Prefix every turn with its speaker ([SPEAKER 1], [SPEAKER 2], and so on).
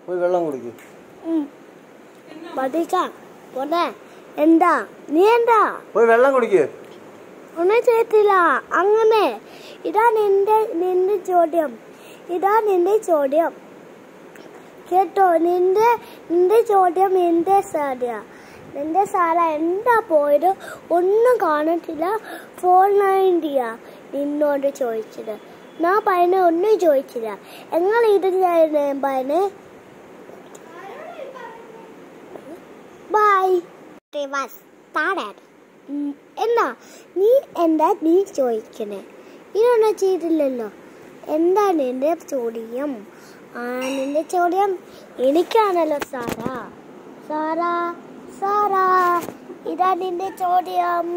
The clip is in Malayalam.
[SPEAKER 1] പോയി വെള്ളം കുടിക്കും.
[SPEAKER 2] എന്താ നീ എന്താ
[SPEAKER 1] പോയി വെള്ളം കുടിക്ക്.
[SPEAKER 2] ഒന്നും ചെയ്തില്ല. അങ്ങനെ ഇതാ നിന്റെ ചോദ്യം. കേട്ടോ, നിന്റെ ചോദ്യം എന്റെ സാല എന്താ പോയത്? ഒന്നും കാണത്തില്ല. 490 നിന്നോട് ചോദിച്ചത്. ഞാൻ പറഞ്ഞ ഒന്നും ചോദിച്ചില്ല. എങ്ങനെ ഇത് പറഞ്ഞേ? ബൈ. എന്നാ നീ ചോദിക്കണേ? ഇതൊന്നും ചെയ്തില്ലല്ലോ. എന്താ നിന്റെ ചോദ്യം? നിന്റെ ചോദ്യം എനിക്കാണല്ലോ സാറാ. ഇതാ നിന്റെ ചോദ്യം.